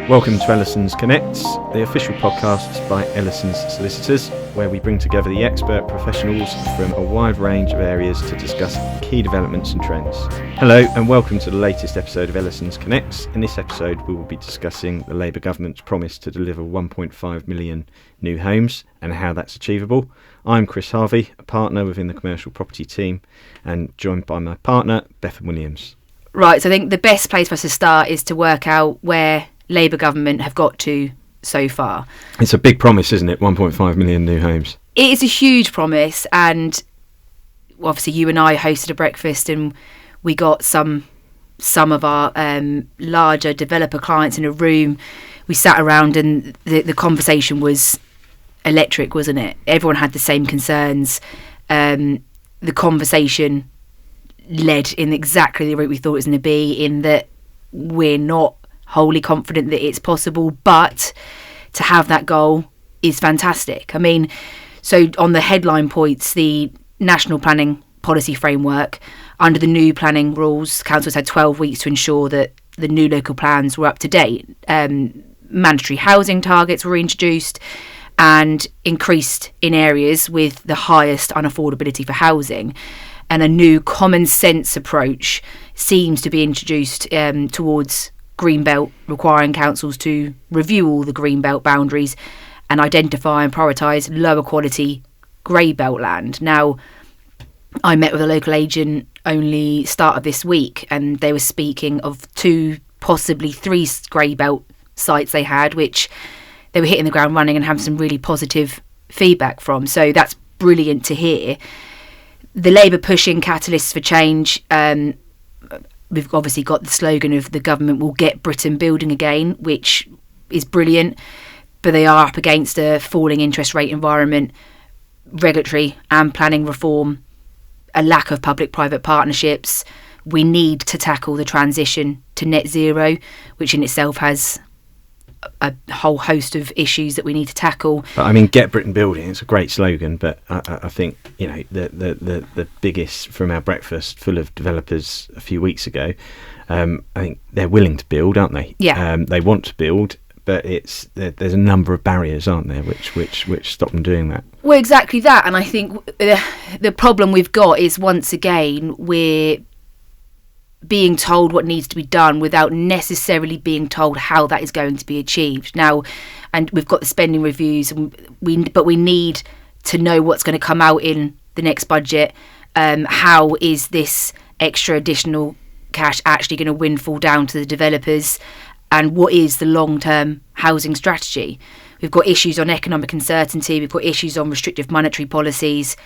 Welcome to Ellisons Connects, the official podcast by Ellisons Solicitors, where we bring together the expert professionals from a wide range of areas to discuss key developments and trends. Hello and welcome to the latest episode of Ellisons Connects. In this episode we will be discussing the Labour government's promise to deliver 1.5 million new homes and how that's achievable. I'm Chris Harvey, a partner within the commercial property team, and joined by my partner, Bethan Williams. Right, so I think the best place for us to start is to work out where Labour government have got to so far. It's a big promise, isn't it? 1.5 million new homes. It is a huge promise, and obviously you and I hosted a breakfast and we got some of our larger developer clients in a room. We sat around and the conversation was electric, wasn't it? Everyone had the same concerns. The conversation led in exactly the route we thought it was going to be, in that we're not wholly confident that it's possible, but to have that goal is fantastic. I mean, so on the headline points, the National Planning Policy Framework, under the new planning rules, councils had 12 weeks to ensure that the new local plans were up to date. Mandatory housing targets were introduced and increased in areas with the highest unaffordability for housing. And a new common sense approach seems to be introduced towards Greenbelt, requiring councils to review all the Greenbelt boundaries and identify and prioritise lower quality grey belt land. Now, I met with a local agent only start of this week, and they were speaking of 2, possibly 3 grey belt sites they had, which they were hitting the ground running and having some really positive feedback from. So that's brilliant to hear. The Labour pushing catalysts for change. We've obviously got the slogan of the government will get Britain building again, which is brilliant, but they are up against a falling interest rate environment, regulatory and planning reform, a lack of public-private partnerships. We need to tackle the transition to net zero, which in itself has a whole host of issues that we need to tackle. But I mean, get Britain building, it's a great slogan, but I think, you know, the biggest from our breakfast full of developers a few weeks ago, I think they're willing to build, aren't they? Yeah. They want to build, but there's a number of barriers, aren't there, which stop them doing that. Well, exactly that. And I think the problem we've got is, once again, we're being told what needs to be done without necessarily being told how that is going to be achieved. Now, and we've got the spending reviews, and we need to know what's going to come out in the next budget. How is this extra additional cash actually going to windfall down to the developers, and what is the long-term housing strategy? We've got issues on economic uncertainty, we've got issues on restrictive monetary policies,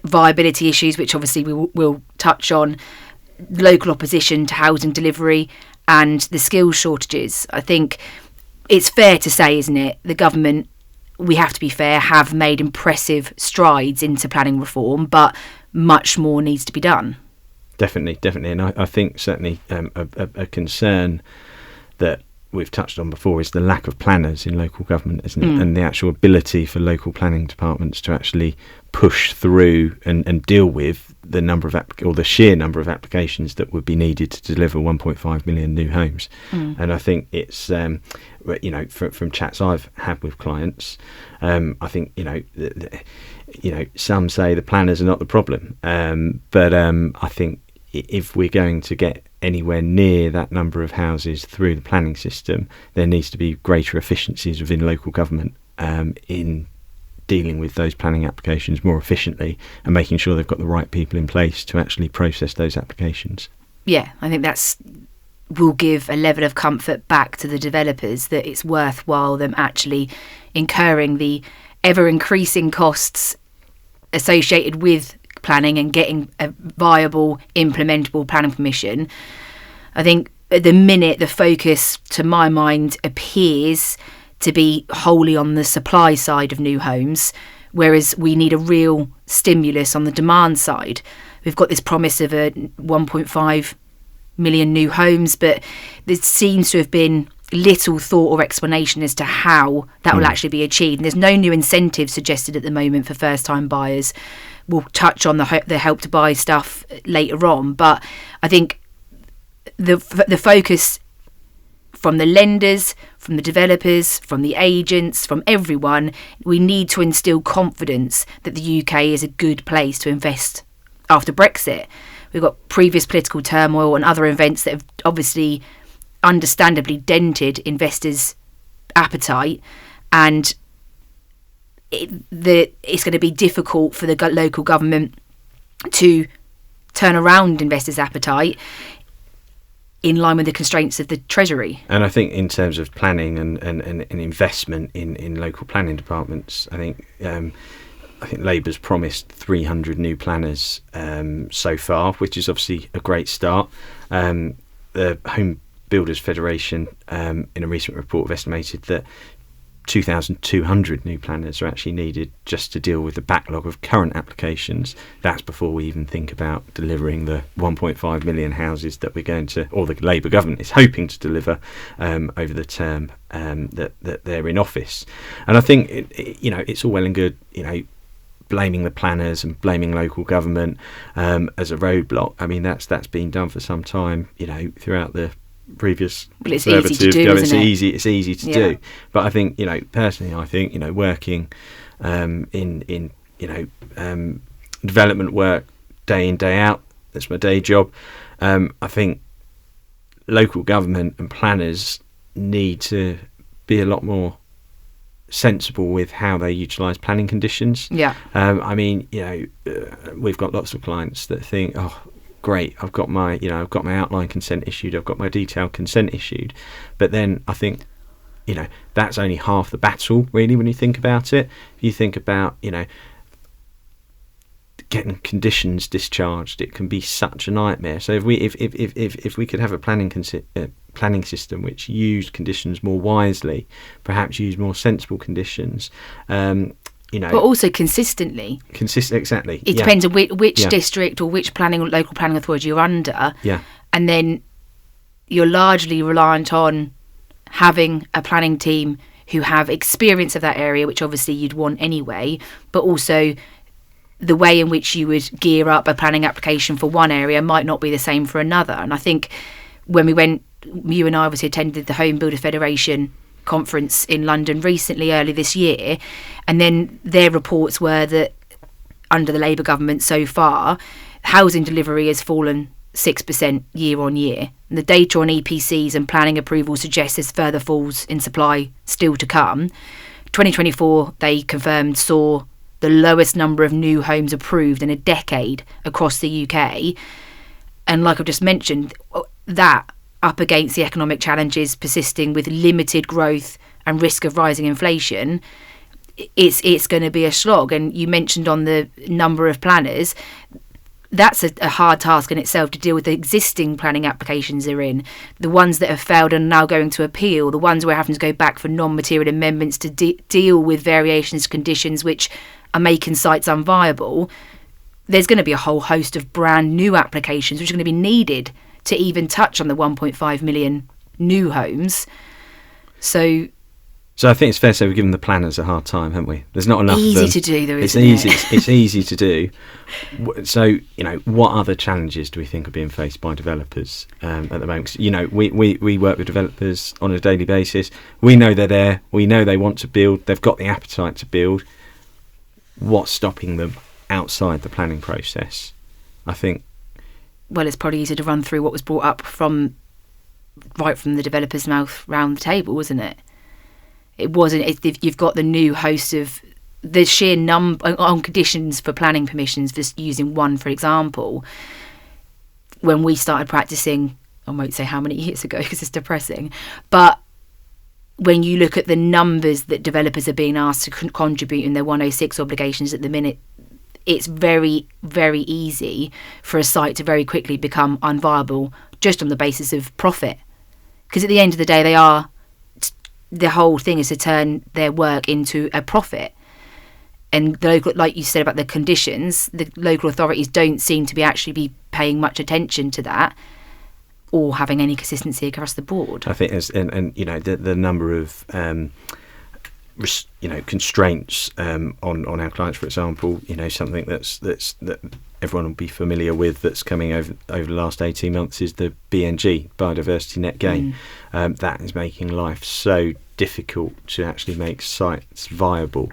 viability issues, which obviously we'll touch on, local opposition to housing delivery, and the skills shortages. I think it's fair to say, isn't it, the government, we have to be fair, have made impressive strides into planning reform, but much more needs to be done. Definitely. And I think certainly a concern that we've touched on before is the lack of planners in local government, isn't it? And the actual ability for local planning departments to actually push through and deal with the number of the sheer number of applications that would be needed to deliver 1.5 million new homes. And I think it's from chats I've had with clients, I think some say the planners are not the problem, but I think if we're going to get anywhere near that number of houses through the planning system, there needs to be greater efficiencies within local government in dealing with those planning applications more efficiently and making sure they've got the right people in place to actually process those applications. Yeah, I think will give a level of comfort back to the developers that it's worthwhile them actually incurring the ever-increasing costs associated with planning and getting a viable, implementable planning permission. I think at the minute the focus, to my mind, appears to be wholly on the supply side of new homes, whereas we need a real stimulus on the demand side. We've got this promise of a 1.5 million new homes, but there seems to have been little thought or explanation as to how that will actually be achieved. And there's no new incentive suggested at the moment for first-time buyers. We'll touch on the Help to Buy stuff later on, but I think the focus from the lenders, from the developers, from the agents, from everyone, we need to instill confidence that the UK is a good place to invest after Brexit. We've got previous political turmoil and other events that have obviously understandably dented investors' appetite, and it's going to be difficult for the local government to turn around investors' appetite in line with the constraints of the Treasury. And I think in terms of planning and investment in local planning departments, I think Labour's promised 300 new planners so far, which is obviously a great start. The Home Builders Federation, in a recent report, have estimated that 2,200 new planners are actually needed just to deal with the backlog of current applications. That's before we even think about delivering the 1.5 million houses that we're going to, or the Labour government is hoping to deliver over the term that they're in office. And I think it's all well and good, blaming the planners and blaming local government as a roadblock. I mean, that's been done for some time, throughout the previous Conservative government. It's easy to do. But I think, personally, working in development work day in, day out, that's my day job. I think local government and planners need to be a lot more sensible with how they utilise planning conditions. Yeah. We've got lots of clients that think, oh, great, I've got my outline consent issued, I've got my detailed consent issued, but then I think, that's only half the battle, really, when you think about it. If you think about, getting conditions discharged, it can be such a nightmare. So if we could have a planning system which used conditions more wisely, perhaps use more sensible conditions, but also consistently. Exactly. It depends on which district or which local planning authority you're under. Yeah. And then you're largely reliant on having a planning team who have experience of that area, which obviously you'd want anyway, but also the way in which you would gear up a planning application for one area might not be the same for another. And I think when you and I obviously attended the Home Builder Federation conference in London early this year, and then their reports were that under the Labour government so far, housing delivery has fallen 6% year on year. And the data on EPCs and planning approval suggests there's further falls in supply still to come. 2024, they confirmed, saw the lowest number of new homes approved in a decade across the UK. And like I've just mentioned, that up against the economic challenges persisting with limited growth and risk of rising inflation, it's going to be a slog. And you mentioned on the number of planners, that's a hard task in itself to deal with the existing planning applications they're in, the ones that have failed and now going to appeal, the ones we're having to go back for non-material amendments to deal with variations conditions which are making sites unviable. There's going to be a whole host of brand new applications which are going to be needed to even touch on the 1.5 million new homes. So I think it's fair to say we've given the planners a hard time, haven't we? There's not enough easy of them. To do, though, isn't it? It's easy to do. So, what other challenges do we think are being faced by developers at the moment? 'Cause, we work with developers on a daily basis. We know they're there. We know they want to build. They've got the appetite to build. What's stopping them outside the planning process? I think. Well, it's probably easier to run through what was brought up right from the developer's mouth round the table, isn't it? It wasn't. If you've got the new host of the sheer number on conditions for planning permissions, just using one for example. When we started practicing, I won't say how many years ago because it's depressing, but when you look at the numbers that developers are being asked to contribute in their 106 obligations at the minute, it's very, very easy for a site to very quickly become unviable just on the basis of profit. Because at the end of the day, the whole thing is to turn their work into a profit. And the local, like you said about the conditions, the local authorities don't seem to be actually be paying much attention to that or having any consistency across the board. I think the number of constraints on our clients, for example, something that everyone will be familiar with that's coming over the last 18 months is the BNG, biodiversity net gain. That is making life so difficult to actually make sites viable.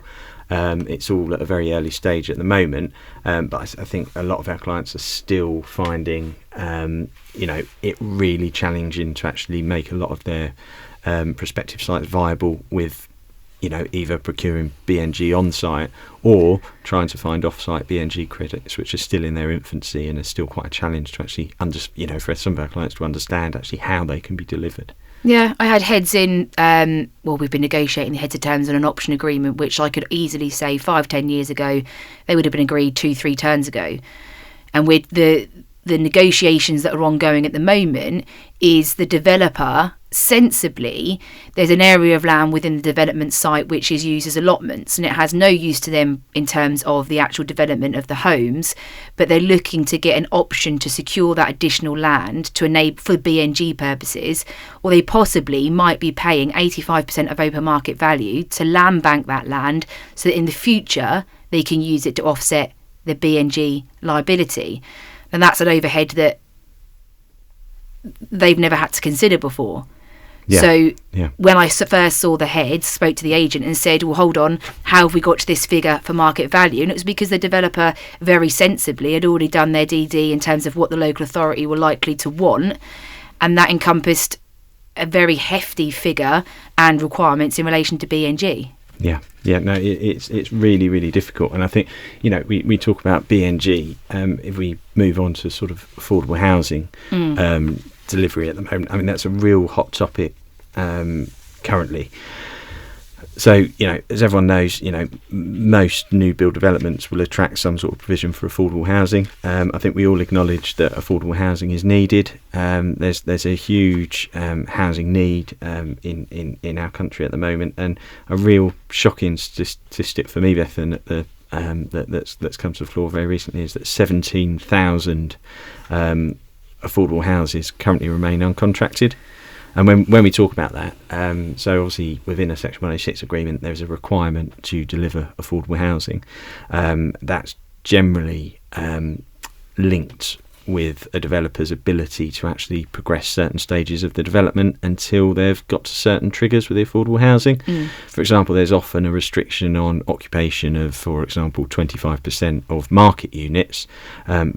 It's all at a very early stage at the moment, but I think a lot of our clients are still finding it really challenging to actually make a lot of their prospective sites viable with either procuring BNG on site or trying to find off-site BNG credits, which are still in their infancy and are still quite a challenge to actually for some of our clients to understand actually how they can be delivered. Yeah, I had heads in, we've been negotiating the heads of terms on an option agreement, which I could easily say 5-10 years ago, they would have been agreed 2-3 turns ago. And with the negotiations that are ongoing at the moment is the developer sensibly, there's an area of land within the development site which is used as allotments, and it has no use to them in terms of the actual development of the homes, but they're looking to get an option to secure that additional land to enable for BNG purposes, or they possibly might be paying 85% of open market value to land bank that land so that in the future they can use it to offset the BNG liability. And that's an overhead that they've never had to consider before. When I first saw the heads, spoke to the agent and said, well, hold on, how have we got to this figure for market value? And it was because the developer very sensibly had already done their DD in terms of what the local authority were likely to want, and that encompassed a very hefty figure and requirements in relation to BNG. It's really, really difficult. And I think, we talk about BNG, if we move on to sort of affordable housing delivery at the moment, I mean, that's a real hot topic currently. So, as everyone knows, most new build developments will attract some sort of provision for affordable housing. I think we all acknowledge that affordable housing is needed. There's a huge housing need in our country at the moment, and a real shocking statistic for me, Bethan, that's come to the floor very recently is that 17,000 affordable houses currently remain uncontracted. And when we talk about that, so obviously within a Section 106 agreement, there's a requirement to deliver affordable housing. That's generally linked with a developer's ability to actually progress certain stages of the development until they've got to certain triggers with the affordable housing. For example, there's often a restriction on occupation of, for example, 25% of market units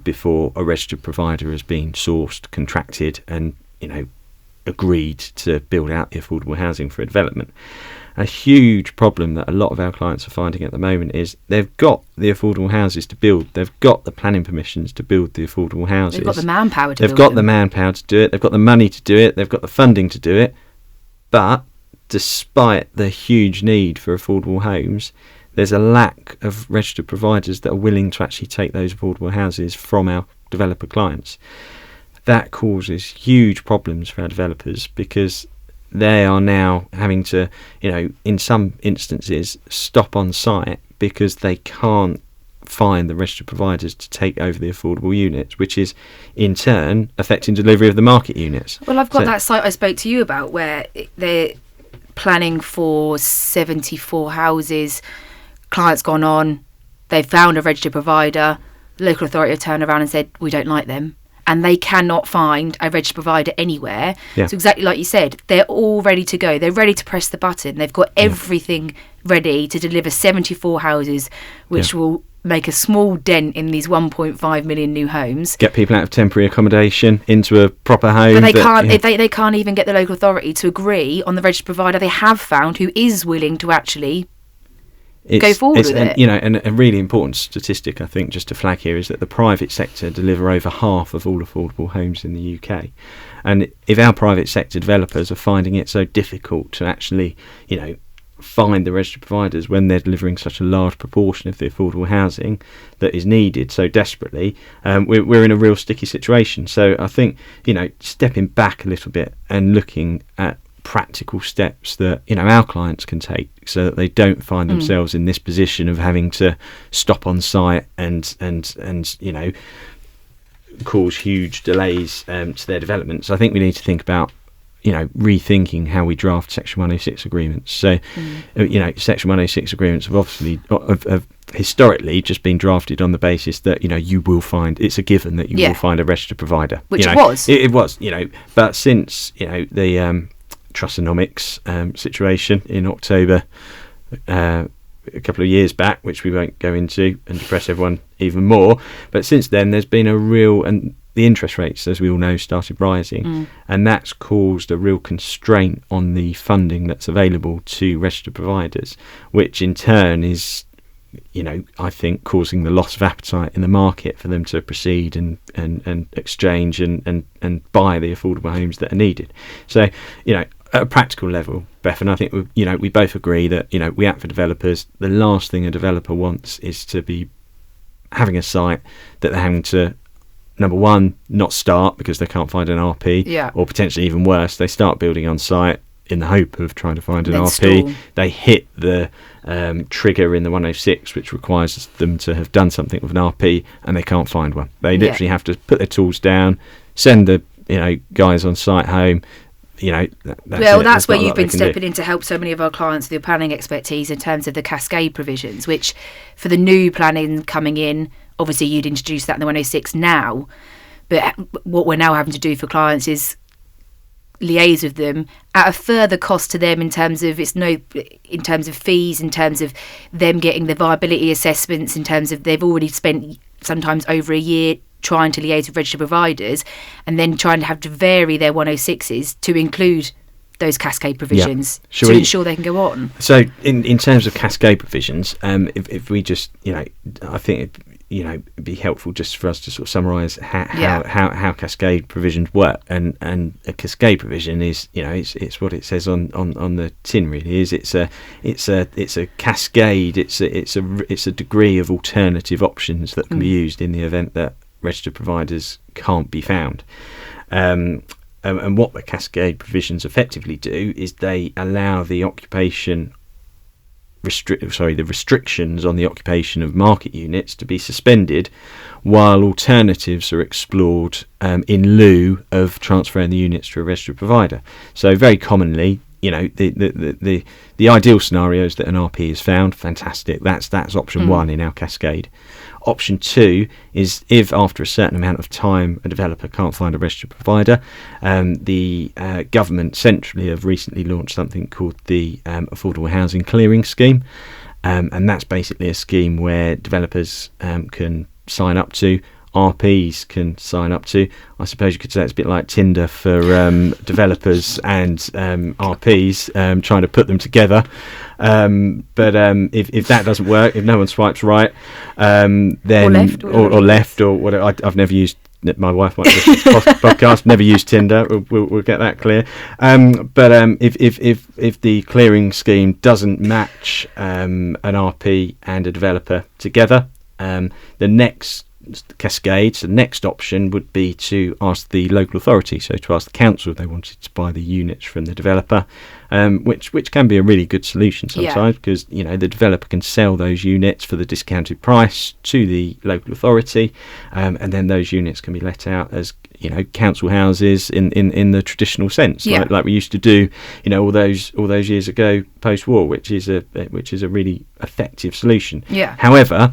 before a registered provider has been sourced, contracted, and agreed to build out the affordable housing for a development. A huge problem that a lot of our clients are finding at the moment is they've got the affordable houses to build, they've got the planning permissions to build the affordable houses, they've got the manpower to do it, they've got the money to do it, they've got the funding to do it, but despite the huge need for affordable homes, there's a lack of registered providers that are willing to actually take those affordable houses from our developer clients. That causes huge problems for our developers because they are now having to, in some instances, stop on site because they can't find the registered providers to take over the affordable units, which is in turn affecting delivery of the market units. Well, I've got that site I spoke to you about where they're planning for 74 houses. Client's gone on, they've found a registered provider, the local authority have turned around and said, we don't like them. And they cannot find a registered provider anywhere. So exactly like you said, they're all ready to go. They're ready to press the button. They've got everything ready to deliver 74 houses, which will make a small dent in these 1.5 million new homes. Get people out of temporary accommodation into a proper home. But they can't even get the local authority to agree on the registered provider they have found who is willing to actually go forward with it. And a really important statistic, I think, just to flag here, is that the private sector deliver over half of all affordable homes in the UK. And if our private sector developers are finding it so difficult to actually, find the registered providers when they're delivering such a large proportion of the affordable housing that is needed so desperately, we're in a real sticky situation. So I think, stepping back a little bit and looking at practical steps that our clients can take so that they don't find themselves in this position of having to stop on site and cause huge delays to their developments. I think we need to think about rethinking how we draft Section 106 agreements. So, Section 106 agreements have obviously have historically just been drafted on the basis that you will find, it's a given that you will find a registered provider, which it was. It was, but since the Trustonomics situation in October a couple of years back, which we won't go into and depress everyone even more, but since then there's been and the interest rates, as we all know, started rising, and that's caused a real constraint on the funding that's available to registered providers, which in turn is, I think, causing the loss of appetite in the market for them to proceed and exchange and buy the affordable homes that are needed. So, at a practical level, Beth, and I think we both agree that we act for developers. The last thing a developer wants is to be having a site that they're having to, number one, not start because they can't find an RP, or potentially even worse, they start building on site in the hope of trying to find an RP. Stall. They hit the trigger in the 106, which requires them to have done something with an RP, and they can't find one. They literally have to put their tools down, send the guys on site home. That's where you've been stepping in to help so many of our clients with your planning expertise in terms of the cascade provisions, which for the new planning coming in, obviously you'd introduce that in the 106 now, but what we're now having to do for clients is liaise with them at a further cost to them in terms of fees, in terms of them getting the viability assessments, in terms of they've already spent sometimes over a year trying to liaise with registered providers and then trying to have to vary their 106s to include those cascade provisions to ensure they can go on. So in terms of cascade provisions, if we just, I think it'd be helpful just for us to sort of summarise how cascade provisions work. And a cascade provision is, it's what it says on the tin. Really, is it's a cascade. It's a degree of alternative options that can be used in the event that registered providers can't be found. And what the cascade provisions effectively do is they allow the restrictions on the occupation of market units to be suspended while alternatives are explored in lieu of transferring the units to a registered provider. So very commonly, the ideal scenario is that an RP is found. Fantastic. That's option one in our cascade. Option two is if after a certain amount of time a developer can't find a registered provider, the government centrally have recently launched something called the Affordable Housing Clearing Scheme, and that's basically a scheme where developers can sign up to, RPs can sign up to. I suppose you could say it's a bit like Tinder for developers and RPs, trying to put them together. But if that doesn't work, if no one swipes right, then or left or whatever. I've never used. My wife might listen to this podcast. Never used Tinder. We'll get that clear. But if the clearing scheme doesn't match an RP and a developer together, the next cascade, so the next option would be to ask the local authority, so to ask the council if they wanted to buy the units from the developer, which can be a really good solution sometimes, because the developer can sell those units for the discounted price to the local authority, and then those units can be let out as council houses in the traditional sense, like we used to do all those years ago post-war, which is a really effective solution. However,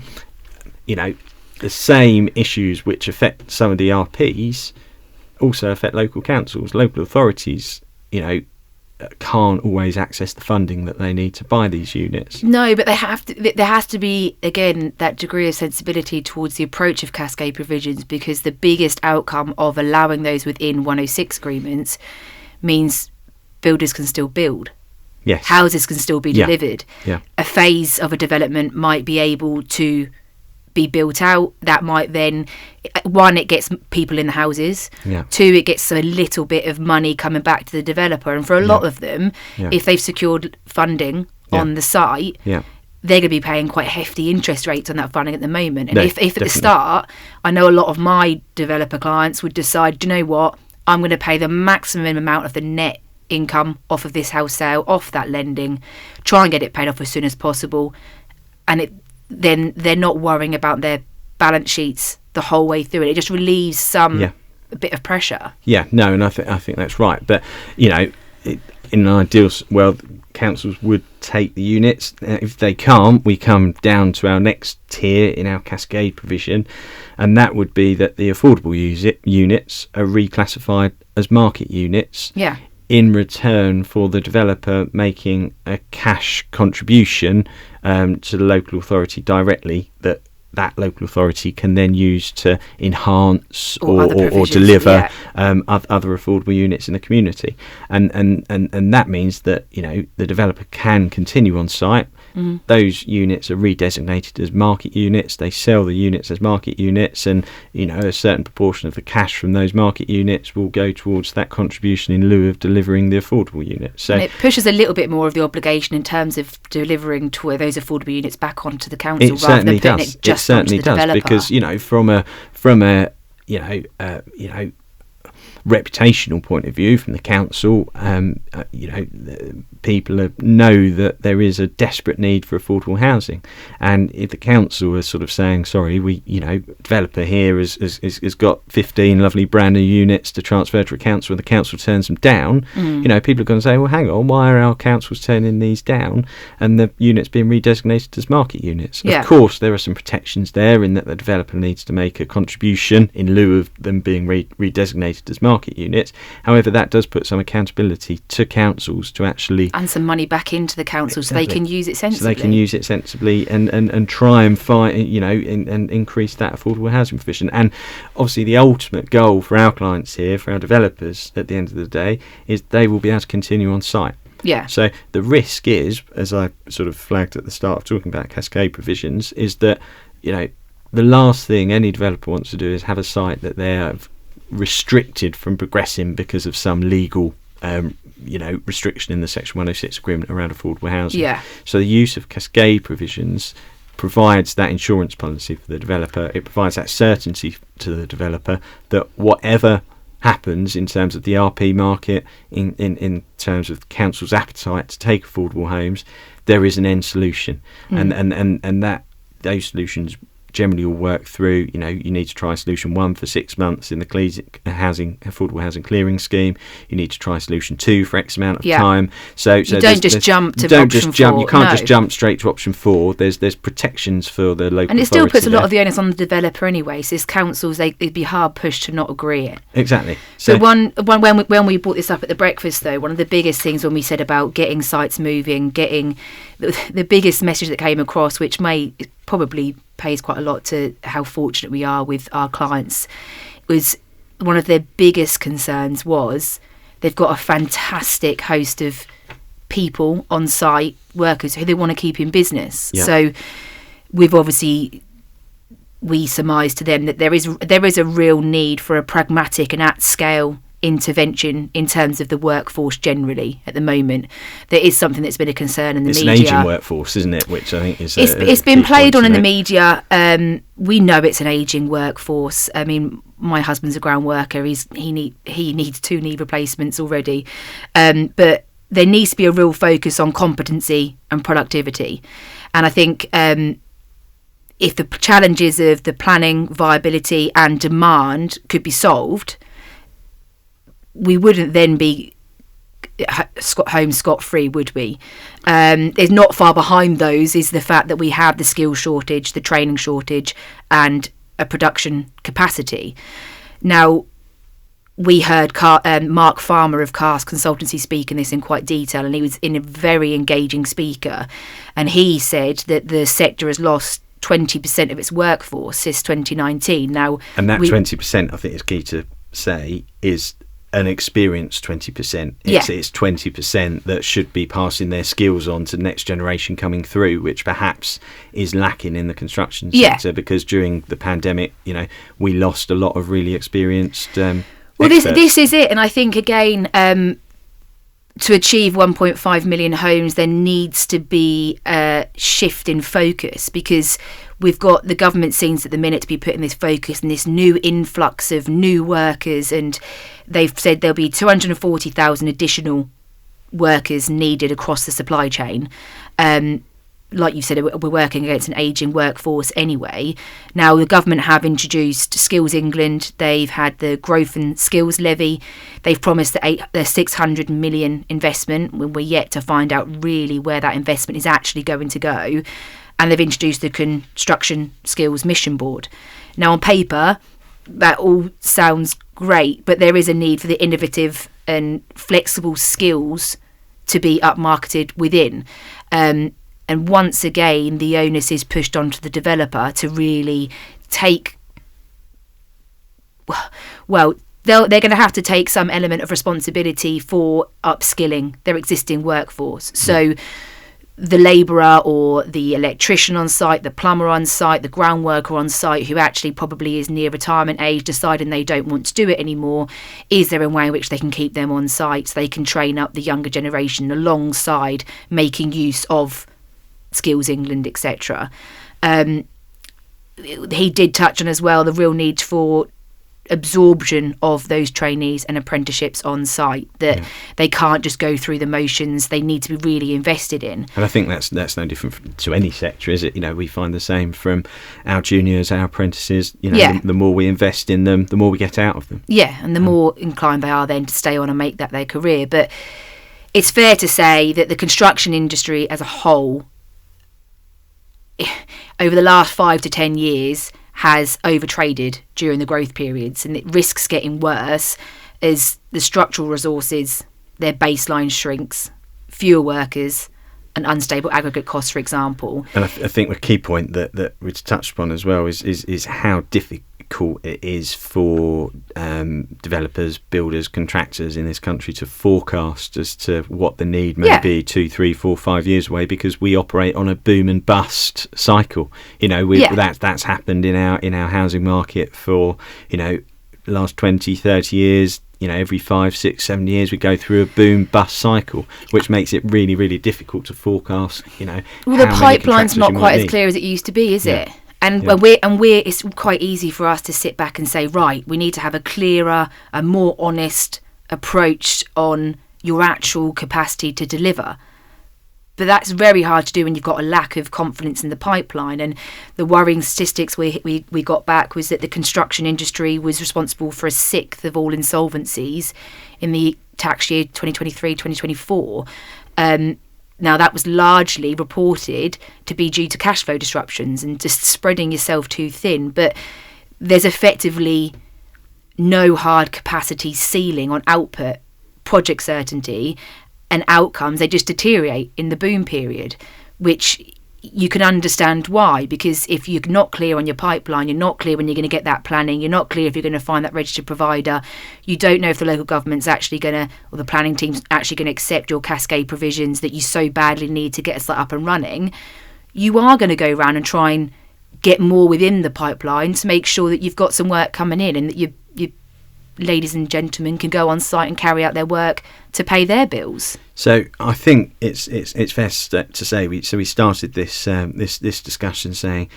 the same issues which affect some of the RPs also affect local councils. Local authorities, can't always access the funding that they need to buy these units. No, but there has to be, again, that degree of sensibility towards the approach of cascade provisions, because the biggest outcome of allowing those within 106 agreements means builders can still build. Yes. Houses can still be delivered. Yeah. A phase of a development might be able to be built out. That might then, one, it gets people in the houses. Two, it gets a little bit of money coming back to the developer. And for a lot of them, if they've secured funding on the site, they're going to be paying quite hefty interest rates on that funding at the moment. And if at the start, I know a lot of my developer clients would decide, do you know what, I'm going to pay the maximum amount of the net income off of this house sale, off that lending, try and get it paid off as soon as possible. And then they're not worrying about their balance sheets the whole way through it. It just relieves some a bit of pressure. Yeah, no, and I think that's right. But in an ideal world, councils would take the units. If they can't, we come down to our next tier in our cascade provision, and that would be that the affordable units are reclassified as market units. Yeah. In return for the developer making a cash contribution to the local authority directly, that local authority can then use to enhance or deliver other affordable units in the community, and that means that the developer can continue on site. Those units are redesignated as market units. They sell the units as market units, and a certain proportion of the cash from those market units will go towards that contribution in lieu of delivering the affordable units. So and it pushes a little bit more of the obligation in terms of delivering to those affordable units back onto the council rather than putting it just onto the developer. Because from a reputational point of view from the council, people know that there is a desperate need for affordable housing, and if the council is sort of saying, sorry, developer here has got 15 lovely brand new units to transfer to a council, and the council turns them down, people are going to say, well, hang on, why are our councils turning these down and the units being redesignated as market units? Of course there are some protections there in that the developer needs to make a contribution in lieu of them being redesignated as market units. However, that does put some accountability to councils to actually, and some money back into the council so they can use it sensibly. And try and find and increase that affordable housing provision. And obviously the ultimate goal for our clients here, for our developers at the end of the day, is they will be able to continue on site. Yeah. So the risk is, as I sort of flagged at the start of talking about cascade provisions, is that the last thing any developer wants to do is have a site that they have restricted from progressing because of some legal restriction in the Section 106 agreement around affordable housing. Yeah. So the use of cascade provisions provides that insurance policy for the developer. It provides that certainty to the developer that whatever happens in terms of the RP market, in terms of council's appetite to take affordable homes, there is an end solution, and that those solutions generally will work through, you need to try solution 1 for 6 months in the affordable housing clearing scheme. You need to try solution 2 for X amount of time. So you don't just jump to option 4. You can't just jump straight to option 4. There's protections for the local authority. And it still puts a lot of the onus on the developer anyway. So as councils, they'd be hard pushed to not agree it. Exactly. So when we brought this up at the breakfast, though, one of the biggest things when we said about getting sites moving, getting the biggest message that came across, which probably pays quite a lot to how fortunate we are with our clients, was one of their biggest concerns was they've got a fantastic host of people on site, workers who they want to keep in business. Yeah. So we surmise to them that there is a real need for a pragmatic and at scale intervention in terms of the workforce generally at the moment. There is something that's been a concern in the media. It's an ageing workforce, isn't it? Which I think is it's been played on in the media. We know it's an ageing workforce. I mean, my husband's a ground worker. He needs 2 knee replacements already, but there needs to be a real focus on competency and productivity. And I think if the challenges of the planning, viability and demand could be solved, we wouldn't then be home scot-free, would we? There's not far behind those is the fact that we have the skills shortage, the training shortage and a production capacity. Now, we heard Mark Farmer of Cast Consultancy speak in this in quite detail, and he was a very engaging speaker, and he said that the sector has lost 20% of its workforce since 2019. Now, and that 20%, I think is key to say, is an experienced 20%. It's 20% that should be passing their skills on to the next generation coming through, which perhaps is lacking in the construction sector because during the pandemic, we lost a lot of really experienced this is it. And I think, again, to achieve 1.5 million homes, there needs to be a shift in focus, because we've got the government seems at the minute to be putting this focus and this new influx of new workers, and they've said there'll be 240,000 additional workers needed across the supply chain. like you said, we're working against an ageing workforce anyway. Now, the government have introduced Skills England. They've had the Growth and Skills Levy. They've promised the 600 million investment, when we're yet to find out really where that investment is actually going to go. And they've introduced the Construction Skills Mission Board. Now, on paper, that all sounds great, but there is a need for the innovative and flexible skills to be upmarketed within. And once again, the onus is pushed onto the developer to really take, well, they're going to have to take some element of responsibility for upskilling their existing workforce. So the labourer or the electrician on site, the plumber on site, the ground worker on site, who actually probably is near retirement age, deciding they don't want to do it anymore, is there a way in which they can keep them on site so they can train up the younger generation alongside making use of Skills England, etc. He did touch on as well the real need for absorption of those trainees and apprenticeships on site, that they can't just go through the motions, they need to be really invested in. And I think that's no different to any sector, is it? We find the same from our juniors, our apprentices. The more we invest in them, the more we get out of them. And the more inclined they are then to stay on and make that their career. But it's fair to say that the construction industry as a whole, over the last 5 to 10 years, has overtraded during the growth periods, and it risks getting worse as the structural resources, their baseline shrinks, fewer workers, and unstable aggregate costs, for example. And I think the key point that we've touched upon as well is how difficult it is for developers, builders, contractors in this country to forecast as to what the need may be 2, 3, 4, 5 years away, because we operate on a boom and bust cycle. That's happened in our housing market for last 20, 30 years. Every 5, 6, 7 years we go through a boom bust cycle, which makes it really, really difficult to forecast. Well, the pipeline's not quite as clear as it used to be, is it? And it's quite easy for us to sit back and say, right, we need to have a clearer, a more honest approach on your actual capacity to deliver. But that's very hard to do when you've got a lack of confidence in the pipeline. And the worrying statistics we got back was that the construction industry was responsible for 1/6 of all insolvencies in the tax year 2023-2024. Now, that was largely reported to be due to cash flow disruptions and just spreading yourself too thin. But there's effectively no hard capacity ceiling on output, project certainty, and outcomes. They just deteriorate in the boom period, which you can understand why, because if you're not clear on your pipeline, you're not clear when you're going to get that planning, you're not clear if you're going to find that registered provider, you don't know if the local government's actually going to, or the planning team's actually going to accept your cascade provisions that you so badly need to get us up and running, you are going to go around and try and get more within the pipeline to make sure that you've got some work coming in and that you ladies and gentlemen can go on site and carry out their work to pay their bills. So I think it's fair to say we started this discussion saying,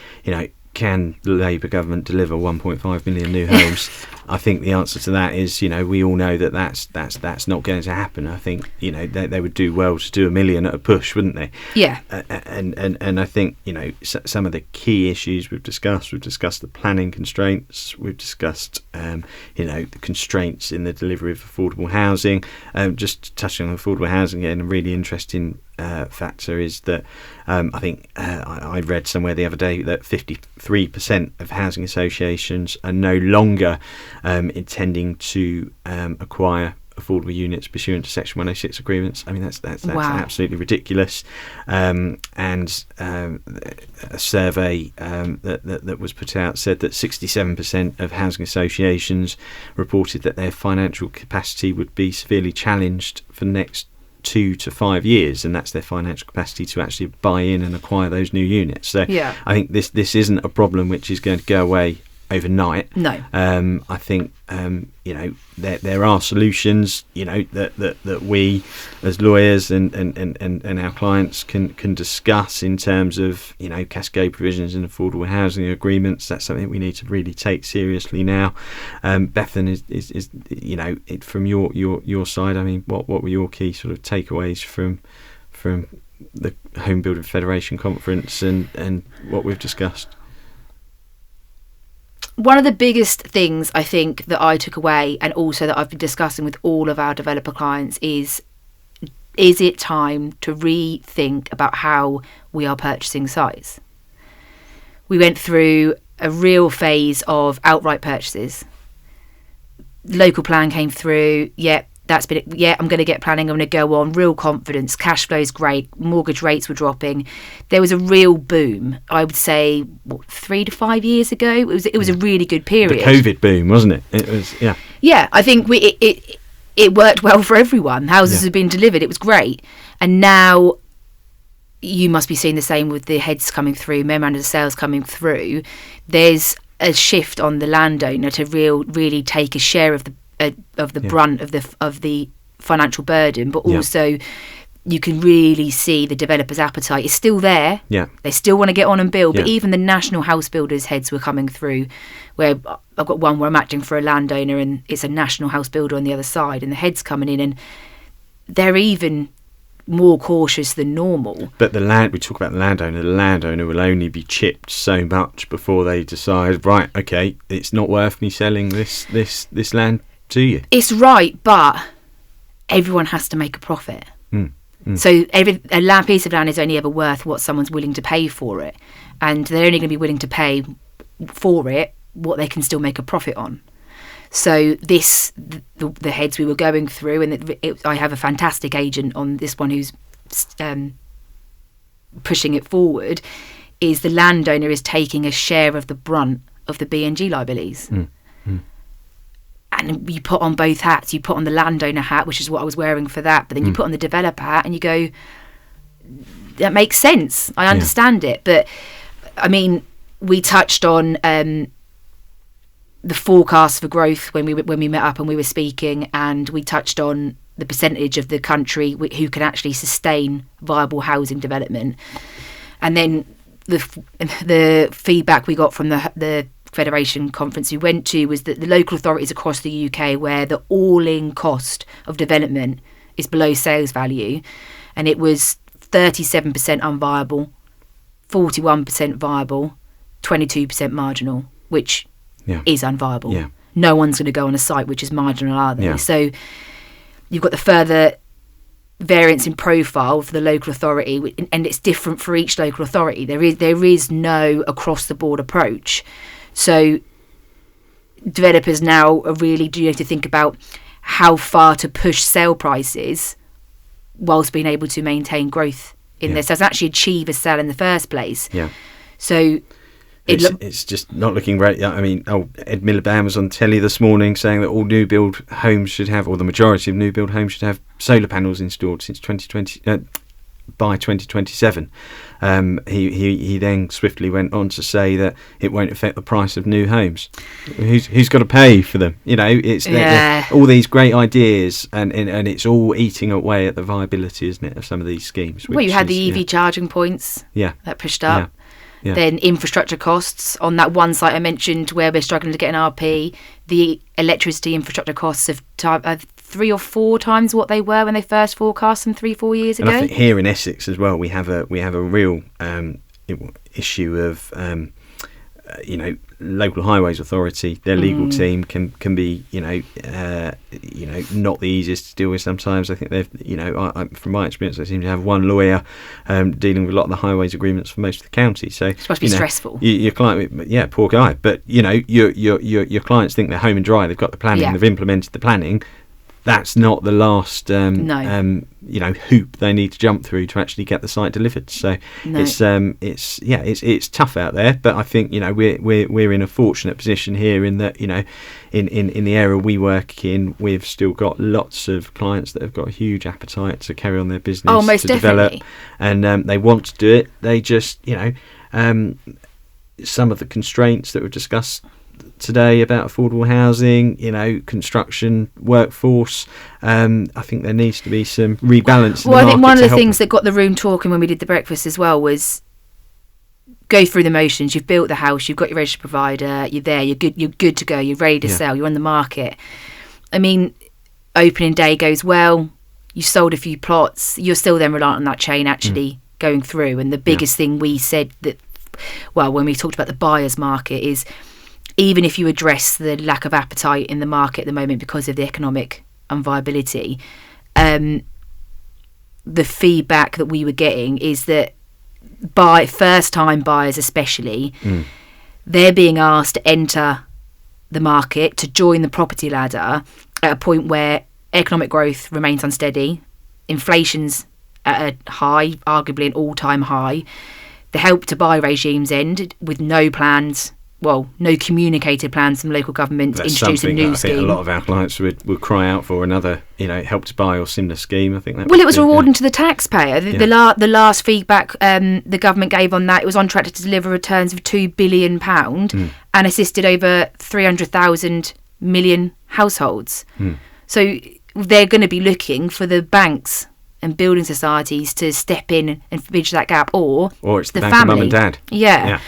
can the Labour government deliver 1.5 million new homes? I think the answer to that is, we all know that's not going to happen. I think, they would do well to do 1 million at a push, wouldn't they? Yeah. And I think, some of the key issues we've discussed the planning constraints, we've discussed, the constraints in the delivery of affordable housing. Just touching on affordable housing again, a really interesting factor is that I think I read somewhere the other day that 53% of housing associations are no longer intending to acquire affordable units pursuant to Section 106 agreements. I mean, that's wow. Absolutely ridiculous. And a survey that was put out said that 67% of housing associations reported that their financial capacity would be severely challenged for the next 2 to 5 years, and that's their financial capacity to actually buy in and acquire those new units. So yeah. I think this isn't a problem which is going to go away overnight. No. I think there are solutions that we as lawyers and our clients can discuss in terms of cascade provisions and affordable housing agreements. That's something we need to really take seriously now. Bethan, is from your side, I mean, what were your key sort of takeaways from the Home Builder Federation conference and what we've discussed? One of the biggest things I think that I took away, and also that I've been discussing with all of our developer clients, is it time to rethink about how we are purchasing sites? We went through a real phase of outright purchases. Local plan came through. I'm going to get planning. I'm going to go on. Real confidence. Cash flow's great. Mortgage rates were dropping. There was a real boom. I would say 3 to 5 years ago. It was a really good period. The COVID boom, wasn't it? It was, yeah. Yeah, I think it worked well for everyone. Houses have been delivered. It was great. And now you must be seeing the same with the heads coming through, memorandum of sales coming through. There's a shift on the landowner to really take a share of the brunt of the financial burden, but also you can really see the developer's appetite is still there. Yeah, they still want to get on and build, but even the national house builders' heads were coming through. Where I've got one where I'm acting for a landowner, and it's a national house builder on the other side, and the heads coming in, and they're even more cautious than normal. But we talk about the landowner will only be chipped so much before they decide, right, okay, it's not worth me selling this land to you. It's right, but everyone has to make a profit. So a piece of land is only ever worth what someone's willing to pay for it, and they're only going to be willing to pay for it what they can still make a profit on. So the heads we were going through, and I have a fantastic agent on this one who's pushing it forward, is the landowner is taking a share of the brunt of the B&G liabilities. And you put on both hats. You put on the landowner hat, which is what I was wearing for that, but then you put on the developer hat and you go, that makes sense. I understand it. But I mean, we touched on the forecast for growth when we met up and we were speaking, and we touched on the percentage of the country who can actually sustain viable housing development. And then the feedback we got from the Federation conference we went to was that the local authorities across the UK, where the all-in cost of development is below sales value, and it was 37% unviable, 41% viable, 22% marginal, which is unviable. Yeah. No one's going to go on a site which is marginal, are they? Yeah. So you've got the further variance in profile for the local authority, and it's different for each local authority. There is no across-the-board approach. So developers now really do have to think about how far to push sale prices whilst being able to maintain growth in this. So it's actually achieve a sale in the first place. Yeah. So it's just not looking great. I mean, Ed Miliband was on telly this morning saying that all new build homes should have, or the majority of new build homes should have solar panels installed since 2020. By 2027. He then swiftly went on to say that it won't affect the price of new homes. Who's got to pay for them? You know, it's all these great ideas, and it's all eating away at the viability, isn't it, of some of these schemes? Well, you had the EV charging points that pushed up. Yeah. Then infrastructure costs. On that one site I mentioned where we're struggling to get an RP, the electricity infrastructure costs have 3 or 4 times what they were when they first forecast them 3-4 years ago. And I think here in Essex as well, we have a real issue of local highways authority. Their legal team can be not the easiest to deal with sometimes. I think they've from my experience, they seem to have one lawyer dealing with a lot of the highways agreements for most of the county. So it's supposed to be stressful. Your client, poor guy, but your clients think they're home and dry. They've got the planning, they've implemented the planning. That's not the last hoop they need to jump through to actually get the site delivered. So it's tough out there, but I think we're in a fortunate position here in that in the area we work in, we've still got lots of clients that have got a huge appetite to carry on their business, most to definitely. develop, and they want to do it. They just some of the constraints that were discussed today about affordable housing, construction, workforce, I think there needs to be some rebalance. Well, I think one of the things that got the room talking when we did the breakfast as well was go through the motions. You've built the house, you've got your registered provider, you're there, you're good to go, you're ready to sell, you're on the market. I mean, opening day goes well, you sold a few plots, you're still then reliant on that chain actually going through. And the biggest thing we said that, well, when we talked about the buyer's market, is even if you address the lack of appetite in the market at the moment because of the economic unviability, the feedback that we were getting is that by first-time buyers especially, they're being asked to enter the market, to join the property ladder at a point where economic growth remains unsteady, inflation's at a high, arguably an all-time high, the Help to Buy regime's ended with no plans, well, no communicated plans from local governments to introduce a new scheme. I think a lot of our clients would cry out for another, Help to Buy or similar scheme. I think that. Well, it was rewarding to the taxpayer. The last feedback the government gave on that, it was on track to deliver returns of £2 billion and assisted over 300,000 million households. So they're going to be looking for the banks and building societies to step in and bridge that gap, or it's the bank family. Of mum and dad. Yeah.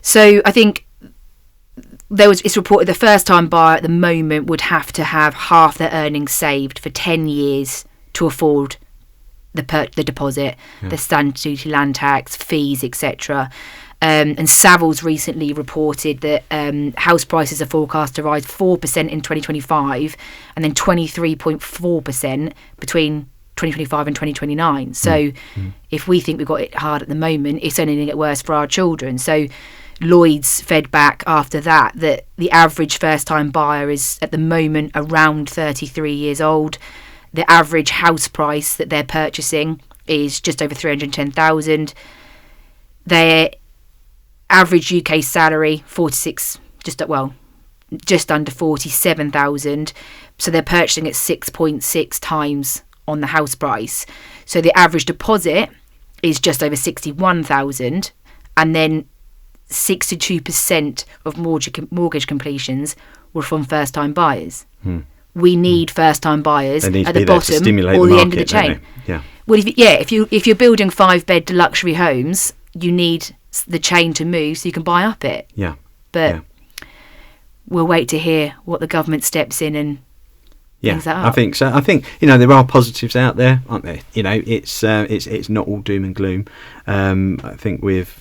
So I think it's reported the first-time buyer at the moment would have to have half their earnings saved for 10 years to afford the deposit, the stamp duty, land tax, fees, etc. And Savills recently reported that house prices are forecast to rise 4% in 2025 and then 23.4% between 2025 and 2029. So if we think we've got it hard at the moment, it's only going to get worse for our children. So Lloyd's fed back after that the average first-time buyer is at the moment around 33 years old. The average house price that they're purchasing is just over 310,000. Their average UK salary, just under 47,000. So they're purchasing at 6.6 times on the house price. So the average deposit is just over 61,000, and then 62% of mortgage completions were from first-time buyers. We need first-time buyers at the bottom or the end of the chain. Yeah. Well, if you're building 5-bed luxury homes, you need the chain to move so you can buy up it. Yeah. But we'll wait to hear what the government steps in and brings that up. I think so. I think there are positives out there, aren't there? It's not all doom and gloom. I think we've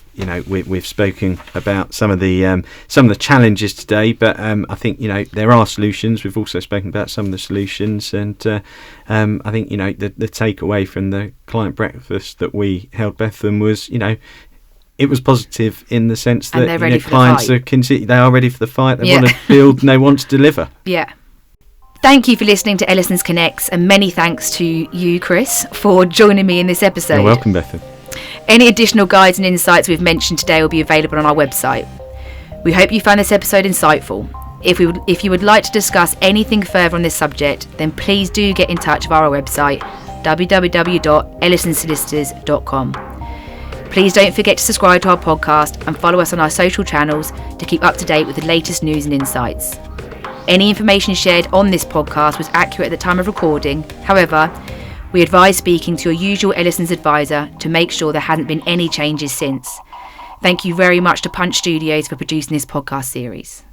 spoken about some of the challenges today, but I think there are solutions. We've also spoken about some of the solutions, and I think the takeaway from the client breakfast that we held, Bethan, was it was positive in the sense that clients they are ready for the fight. They want to build and they want to deliver. Yeah. Thank you for listening to Ellisons Connects, and many thanks to you, Chris, for joining me in this episode. You're welcome, Bethan. Any additional guides and insights we've mentioned today will be available on our website. We hope you found this episode insightful. If you would like to discuss anything further on this subject, then please do get in touch via our website, www.ellisonsolicitors.com. Please don't forget to subscribe to our podcast and follow us on our social channels to keep up to date with the latest news and insights. Any information shared on this podcast was accurate at the time of recording. However, we advise speaking to your usual Ellisons advisor to make sure there hadn't been any changes since. Thank you very much to Punch Studios for producing this podcast series.